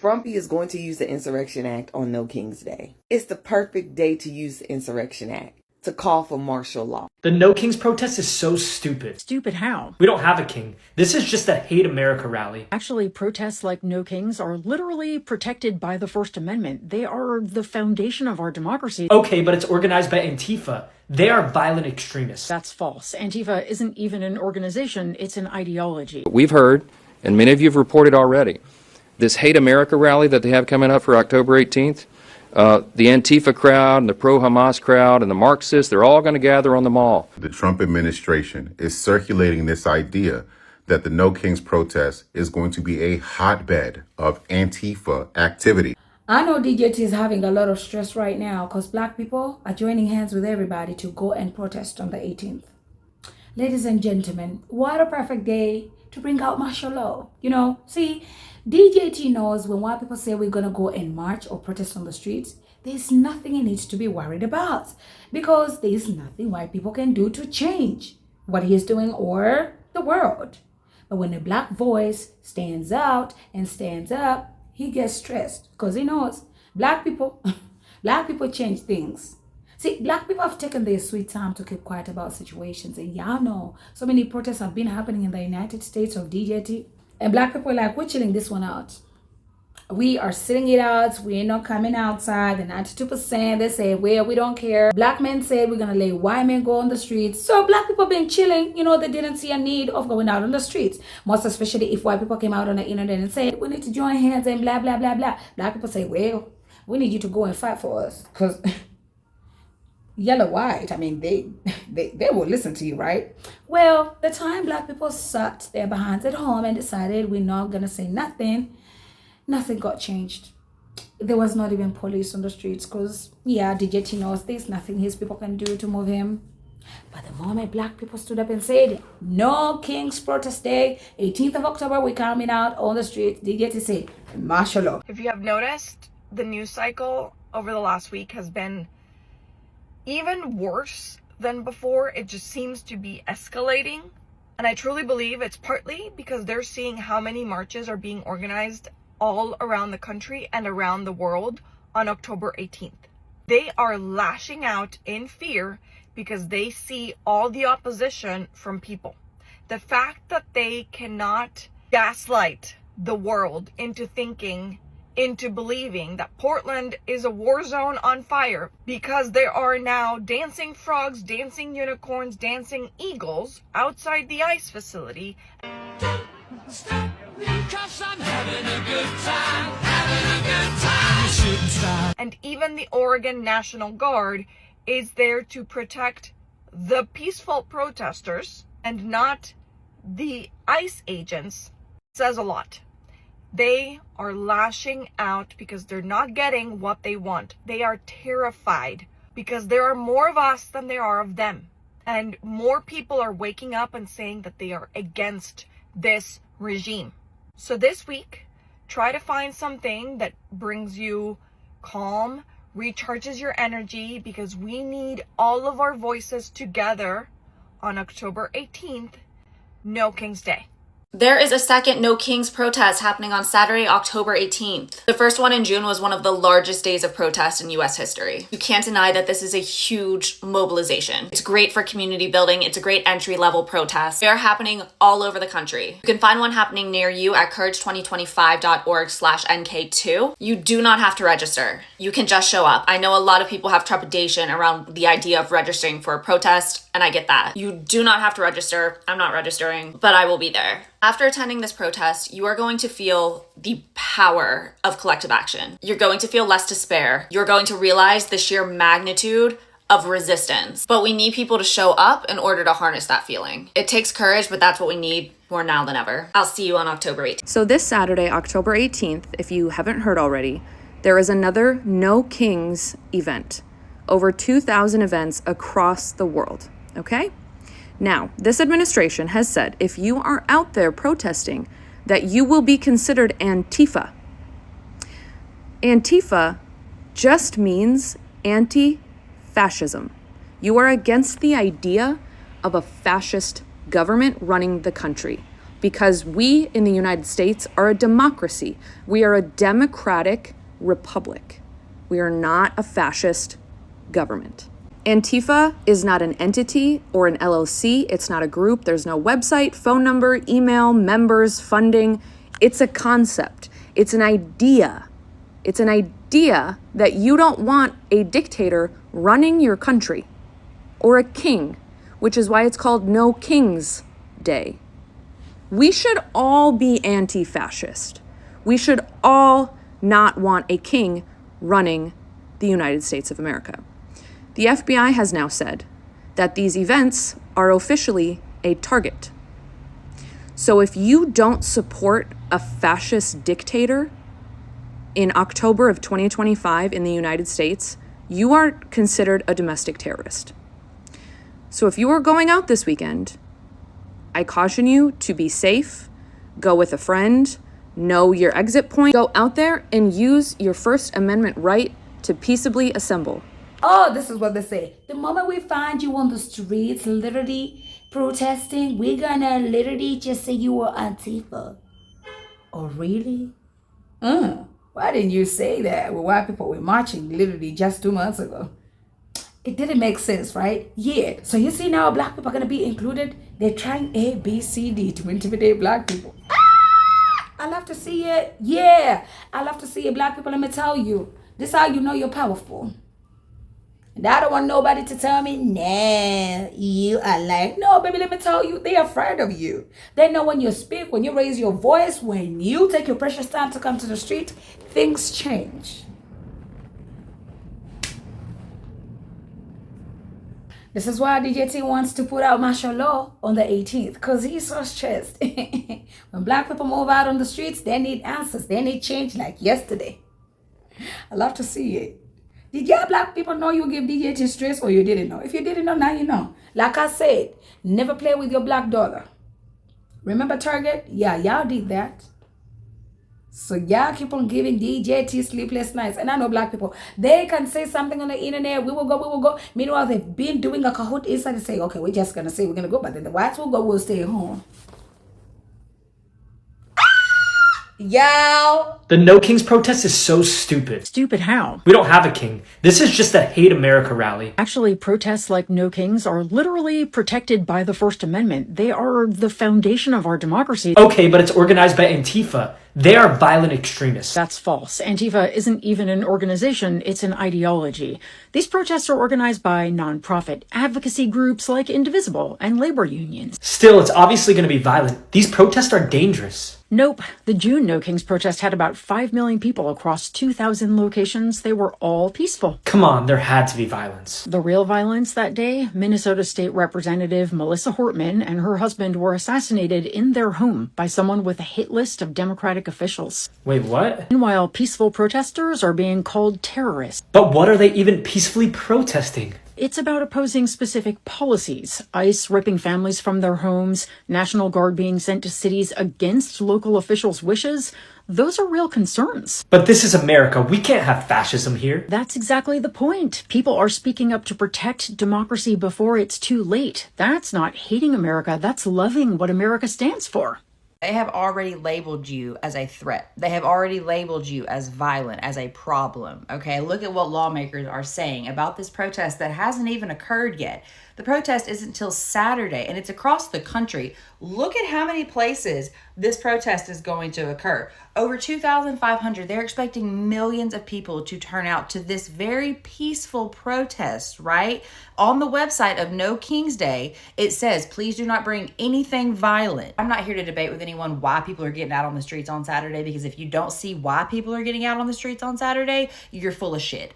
Frumpy is going to use the Insurrection Act on No King's Day. It's the perfect day to use the Insurrection Act to call for martial law. The No Kings protest is so stupid. Stupid how? We don't have a king. This is just a Hate America rally. Actually, protests like No Kings are literally protected by the First Amendment. They are the foundation of our democracy. Okay, but it's organized by Antifa. They are violent extremists. That's false. Antifa isn't even an organization, it's an ideology. We've heard, and many of you have reported already, this Hate America rally that they have coming up for October 18th, the Antifa crowd and the pro-Hamas crowd and the Marxists, they're all going to gather on the mall. The Trump administration is circulating this idea that the No Kings protest is going to be a hotbed of Antifa activity. I know DJT is having a lot of stress right now because Black people are joining hands with everybody to go and protest on the 18th. Ladies and gentlemen, what a perfect day to bring out martial law. See, DJT knows when white people say we're going to go and march or protest on the streets, there's nothing he needs to be worried about because there's nothing white people can do to change what he is doing or the world. But when a Black voice stands out and stands up, he gets stressed because he knows Black people change things. See, Black people have taken their sweet time to keep quiet about situations. And y'all know so many protests have been happening in the United States of DJT. And Black people are like, we're chilling this one out. We are sitting it out. We ain't not coming outside. The 92%, they say, well, we don't care. Black men said we're going to let white men go on the streets. So Black people been chilling. They didn't see a need of going out on the streets. Most especially if white people came out on the internet and said, we need to join hands and blah, blah, blah, blah. Black people say, well, we need you to go and fight for us. Because yellow, white, I mean, they will listen to you, right? Well, the time Black people sat their behinds at home and decided we're not going to say nothing got changed. There was not even police on the streets because, DJT knows there's nothing his people can do to move him. But the moment Black people stood up and said, No King's Protest Day, 18th of October, we're coming out on the streets, DJT said, martial law. If you have noticed, the news cycle over the last week has been even worse than before. It just seems to be escalating. And I truly believe it's partly because they're seeing how many marches are being organized all around the country and around the world on October 18th. They are lashing out in fear because they see all the opposition from people. The fact that they cannot gaslight the world into believing that Portland is a war zone on fire because there are now dancing frogs, dancing unicorns, dancing eagles outside the ICE facility. And even the Oregon National Guard is there to protect the peaceful protesters and not the ICE agents. Says a lot. They are lashing out because they're not getting what they want. They are terrified because there are more of us than there are of them. And more people are waking up and saying that they are against this regime. So this week, try to find something that brings you calm, recharges your energy, because we need all of our voices together on October 18th, No King's Day. There is a second No Kings protest happening on Saturday, October 18th. The first one in June was one of the largest days of protest in US history. You can't deny that this is a huge mobilization. It's great for community building. It's a great entry-level protest. They are happening all over the country. You can find one happening near you at courage2025.org/NK2. You do not have to register. You can just show up. I know a lot of people have trepidation around the idea of registering for a protest, and I get that. You do not have to register. I'm not registering, but I will be there. After attending this protest, you are going to feel the power of collective action. You're going to feel less despair. You're going to realize the sheer magnitude of resistance. But we need people to show up in order to harness that feeling. It takes courage, but that's what we need more now than ever. I'll see you on October 18th. So this Saturday, October 18th, if you haven't heard already, there is another No Kings event. Over 2,000 events across the world, okay? Now, this administration has said if you are out there protesting, that you will be considered Antifa. Antifa just means anti-fascism. You are against the idea of a fascist government running the country. because we in the United States are a democracy. We are a democratic republic. We are not a fascist government. Antifa is not an entity or an LLC. It's not a group. There's no website, phone number, email, members, funding. It's a concept. It's an idea. It's an idea that you don't want a dictator running your country or a king, which is why it's called No King's Day. We should all be anti-fascist. We should all not want a king running the United States of America. The FBI has now said that these events are officially a target. So if you don't support a fascist dictator in October of 2025 in the United States, you are considered a domestic terrorist. So if you are going out this weekend, I caution you to be safe, go with a friend, know your exit point, go out there and use your First Amendment right to peaceably assemble. Oh, this is what they say. The moment we find you on the streets, literally protesting, we're gonna literally just say you were Antifa. Oh, really? Why didn't you say that when white people were marching literally just 2 months ago? It didn't make sense, right? Yeah. So you see now black people are gonna be included. They're trying A, B, C, D to intimidate black people. I love to see it. Yeah. I love to see it. Black people, let me tell you. This is how you know you're powerful. And I don't want nobody to tell me, nah, you are like, no, baby, let me tell you, they're afraid of you. They know when you speak, when you raise your voice, when you take your precious time to come to the street, things change. This is why DJ T wants to put out martial law on the 18th, because he's so stressed. When black people move out on the streets, they need answers. They need change like yesterday. I love to see it. Did y'all black people know you give DJ T stress, or you didn't know? If you didn't know, now you know. Like I said, never play with your black dollar. Remember Target? Yeah, y'all did that. So y'all keep on giving DJ T sleepless nights. And I know black people, they can say something on the internet. We will go. Meanwhile, they've been doing a Kahoot inside and say, okay, we're just going to say we're going to go. But then the whites will go, we'll stay home. Y'all. The No Kings protest is so stupid. Stupid how? We don't have a king. This is just a Hate America rally. Actually, protests like No Kings are literally protected by the First Amendment. They are the foundation of our democracy. Okay, but it's organized by Antifa. They are violent extremists. That's false. Antifa isn't even an organization, it's an ideology. These protests are organized by nonprofit advocacy groups like Indivisible and labor unions. Still, it's obviously going to be violent. These protests are dangerous. Nope. The June No Kings protest had about 5 million people across 2,000 locations. They were all peaceful. Come on, there had to be violence. The real violence that day, Minnesota State Representative Melissa Hortman and her husband were assassinated in their home by someone with a hit list of Democratic officials. Wait, what? Meanwhile, peaceful protesters are being called terrorists. But what are they even peacefully protesting? It's about opposing specific policies. ICE ripping families from their homes, National Guard being sent to cities against local officials' wishes. Those are real concerns. But this is America. We can't have fascism here. That's exactly the point. People are speaking up to protect democracy before it's too late. That's not hating America. That's loving what America stands for. They have already labeled you as a threat. They have already labeled you as violent, as a problem. Okay, look at what lawmakers are saying about this protest that hasn't even occurred yet. The protest isn't until Saturday, and it's across the country. Look at how many places this protest is going to occur. Over 2,500. They're expecting millions of people to turn out to this very peaceful protest, right? On the website of No King's Day, it says, please do not bring anything violent. I'm not here to debate with anyone why people are getting out on the streets on Saturday, because if you don't see why people are getting out on the streets on Saturday, you're full of shit.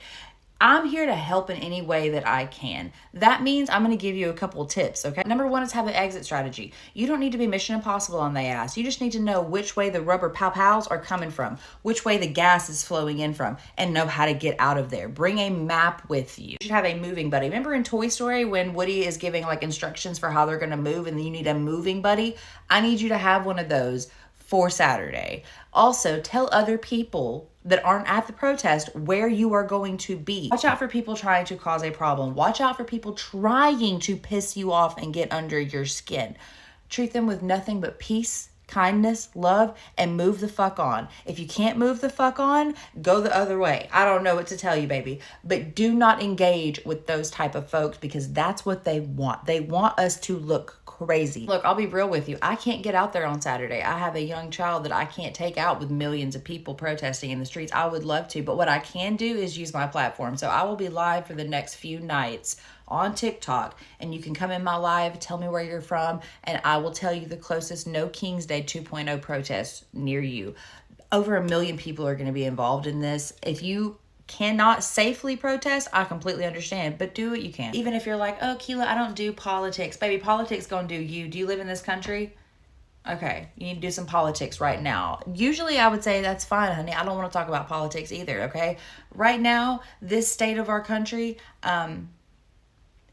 I'm here to help in any way that I can. That means I'm going to give you a couple of tips, okay? Number one is have an exit strategy. You don't need to be Mission Impossible on their ass. You just need to know which way the rubber pow-pows are coming from, which way the gas is flowing in from, and know how to get out of there. Bring a map with you. You should have a moving buddy. Remember in Toy Story when Woody is giving like instructions for how they're going to move and then you need a moving buddy? I need you to have one of those for Saturday. Also, tell other people that aren't at the protest where you are going to be. Watch out for people trying to cause a problem. Watch out for people trying to piss you off and get under your skin. Treat them with nothing but peace kindness, love, and move the fuck on. If you can't move the fuck on, go the other way. I don't know what to tell you, baby. But do not engage with those type of folks because that's what they want. They want us to look crazy. Look, I'll be real with you. I can't get out there on Saturday. I have a young child that I can't take out with millions of people protesting in the streets. I would love to, but what I can do is use my platform. So I will be live for the next few nights on TikTok, and you can come in my live, tell me where you're from, and I will tell you the closest No King's Day 2.0 protest near you. Over 1 million people are going to be involved in this. If you cannot safely protest, I completely understand, but do what you can. Even if you're like, oh, Keela, I don't do politics. Baby, politics gonna do you. Do you live in this country? Okay, you need to do some politics right now. Usually I would say that's fine, honey. I don't want to talk about politics either, okay? Right now, this state of our country,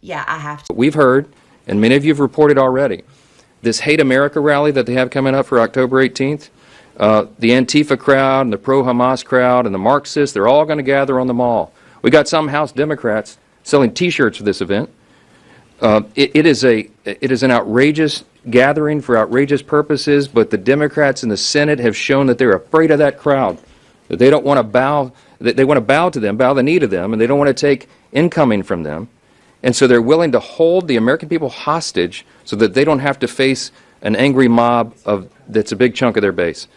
yeah, I have to. We've heard, and many of you have reported already, this Hate America rally that they have coming up for October 18th. The Antifa crowd and the pro-Hamas crowd and the Marxists, they're all going to gather on the mall. We got some House Democrats selling T-shirts for this event. It is an outrageous gathering for outrageous purposes, but the Democrats in the Senate have shown that they're afraid of that crowd, that they don't want to bow, that they want to bow to them, bow the knee to them, and they don't want to take incoming from them. And so they're willing to hold the American people hostage so that they don't have to face an angry mob that's a big chunk of their base.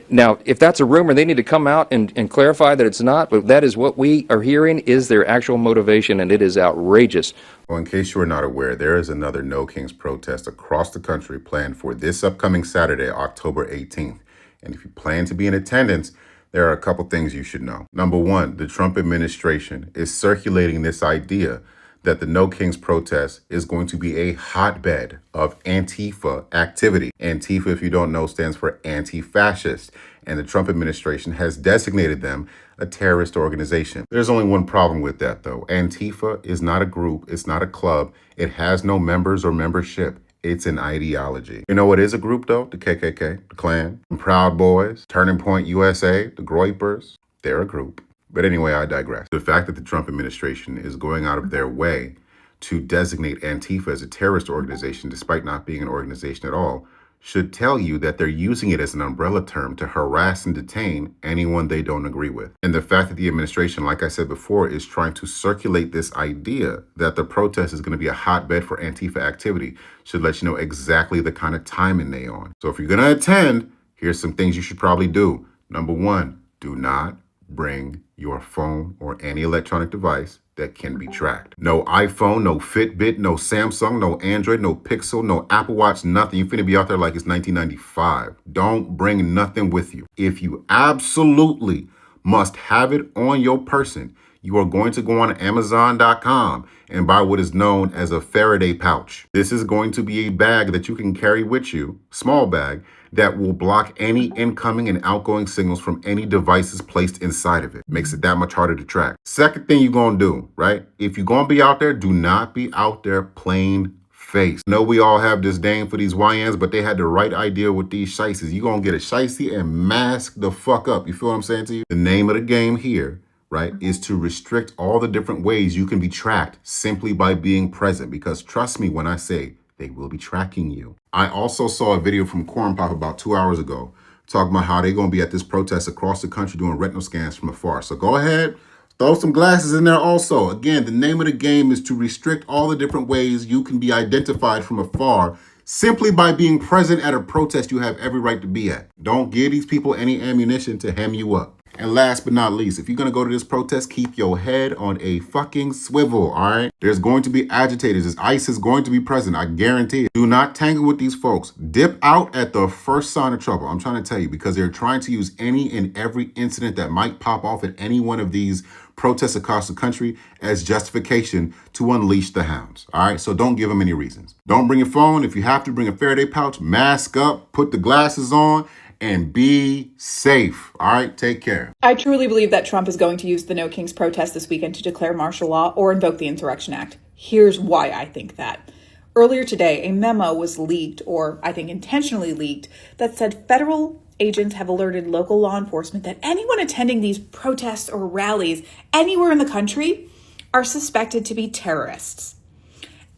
Now, if that's a rumor, they need to come out and clarify that it's not, but that is what we are hearing is their actual motivation, and it is outrageous. Well, in case you are not aware, there is another No Kings protest across the country planned for this upcoming Saturday, October 18th. And if you plan to be in attendance, there are a couple things you should know. Number one, the Trump administration is circulating this idea that the No Kings protest is going to be a hotbed of Antifa activity. Antifa, if you don't know, stands for anti-fascist, and the Trump administration has designated them a terrorist organization. There's only one problem with that, though. Antifa is not a group, it's not a club, it has no members or membership. It's an ideology. You know what is a group, though? The KKK, the Klan, the Proud Boys, Turning Point USA, the Groypers. They're a group. But anyway, I digress. The fact that the Trump administration is going out of their way to designate Antifa as a terrorist organization, despite not being an organization at all, should tell you that they're using it as an umbrella term to harass and detain anyone they don't agree with. And the fact that the administration, like I said before, is trying to circulate this idea that the protest is going to be a hotbed for Antifa activity should let you know exactly the kind of timing they on. So if you're going to attend, here's some things you should probably do. Number one, do not bring your phone or any electronic device that can be tracked. No iPhone, no Fitbit, no Samsung, no Android, no Pixel, no Apple Watch, nothing. You're finna be out there like it's 1995. Don't bring nothing with you. If you absolutely must have it on your person, you are going to go on Amazon.com and buy what is known as a Faraday pouch. This is going to be a bag that you can carry with you, small bag, that will block any incoming and outgoing signals from any devices placed inside of it. Makes it that much harder to track. Second thing you're gonna do, right? If you're gonna be out there, do not be out there plain face. I know we all have disdain for these YNs, but they had the right idea with these shiesties. You're gonna get a shiesty and mask the fuck up. You feel what I'm saying to you? The name of the game here, right, is to restrict all the different ways you can be tracked simply by being present. Because trust me when I say they will be tracking you. I also saw a video from Corn Pop about 2 hours ago talking about how they're going to be at this protest across the country doing retinal scans from afar. So go ahead, throw some glasses in there also. Again, the name of the game is to restrict all the different ways you can be identified from afar simply by being present at a protest you have every right to be at. Don't give these people any ammunition to hem you up. And last but not least, if you're going to go to this protest, keep your head on a fucking swivel, all right? There's going to be agitators. This ICE is going to be present. I guarantee it. Do not tangle with these folks. Dip out at the first sign of trouble. I'm trying to tell you, because they're trying to use any and every incident that might pop off at any one of these protests across the country as justification to unleash the hounds, all right? So don't give them any reasons. Don't bring your phone. If you have to, bring a Faraday pouch, mask up, put the glasses on, and be safe. All right, take care. I truly believe that Trump is going to use the No Kings protest this weekend to declare martial law or invoke the Insurrection Act. Here's why I think that. Earlier today, a memo was leaked, or I think intentionally leaked, that said federal agents have alerted local law enforcement that anyone attending these protests or rallies anywhere in the country are suspected to be terrorists.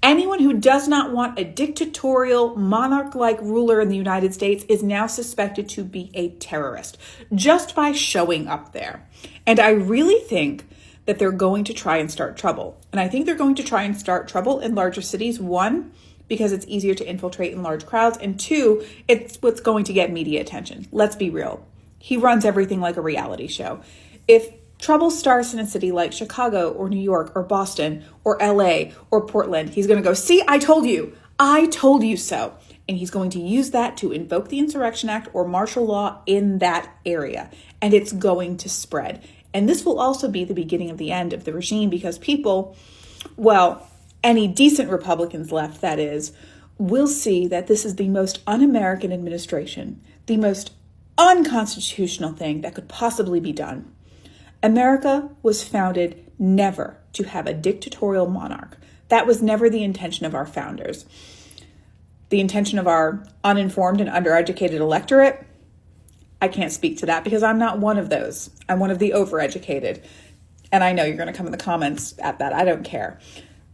Anyone who does not want a dictatorial, monarch-like ruler in the United States is now suspected to be a terrorist just by showing up there. And I really think that they're going to try and start trouble. And I think they're going to try and start trouble in larger cities. One, because it's easier to infiltrate in large crowds. And two, it's what's going to get media attention. Let's be real. He runs everything like a reality show. If trouble starts in a city like Chicago or New York or Boston or LA or Portland, he's going to go, see, I told you so. And he's going to use that to invoke the Insurrection Act or martial law in that area. And it's going to spread. And this will also be the beginning of the end of the regime because people, well, any decent Republicans left, that is, will see that this is the most un-American administration, the most unconstitutional thing that could possibly be done. America was founded never to have a dictatorial monarch. That was never the intention of our founders. The intention of our uninformed and undereducated electorate, I can't speak to that because I'm not one of those. I'm one of the overeducated. And I know you're going to come in the comments at that. I don't care.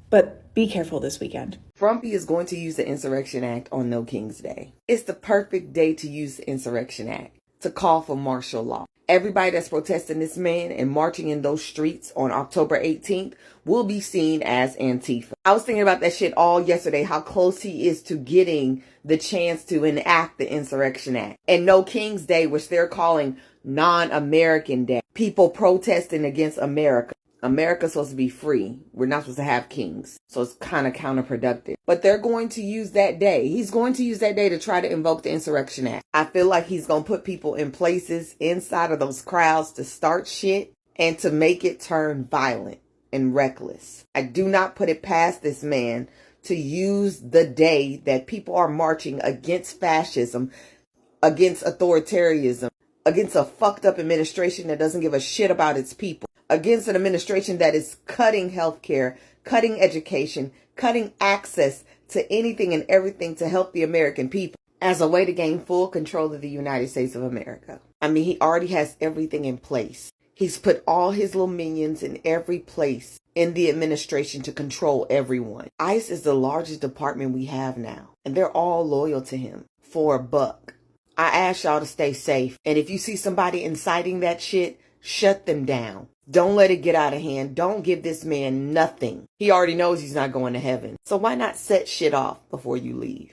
But be careful this weekend. Trumpy is going to use the Insurrection Act on No King's Day. It's the perfect day to use the Insurrection Act to call for martial law. Everybody that's protesting this man and marching in those streets on October 18th will be seen as Antifa. I was thinking about that shit all yesterday, how close he is to getting the chance to enact the Insurrection Act. And No King's Day, which they're calling non-American Day. People protesting against America. America's supposed to be free. We're not supposed to have kings. So it's kind of counterproductive. But they're going to use that day. He's going to use that day to try to invoke the Insurrection Act. I feel like he's going to put people in places inside of those crowds to start shit and to make it turn violent and reckless. I do not put it past this man to use the day that people are marching against fascism, against authoritarianism, against a fucked up administration that doesn't give a shit about its people, against an administration that is cutting healthcare, cutting education, cutting access to anything and everything to help the American people as a way to gain full control of the United States of America. I mean, he already has everything in place. He's put all his little minions in every place in the administration to control everyone. ICE is the largest department we have now, and they're all loyal to him for a buck. I ask y'all to stay safe, and if you see somebody inciting that shit, shut them down. Don't let it get out of hand. Don't give this man nothing. He already knows he's not going to heaven. So why not set shit off before you leave?